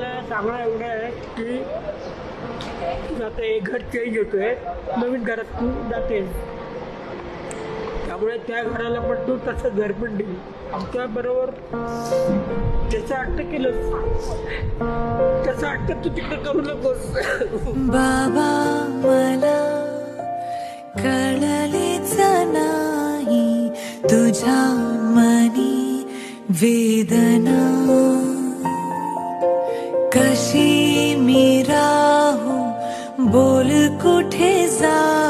मला सांगणं एवढं आहे की आता एक घर चेंज होतोय, नवीन घरात तू जातेस, त्यामुळे त्या घराला पण तू तसं घर पण देईल. आमच्या बरोबर त्याचं हट्ट केलंस, त्याचा हट्ट तू तिकडे करू नकोस. बाबा मला कळलेच नाही तुझ्या मनी वेदना, कशी मी राहू, बोल कुठे जा.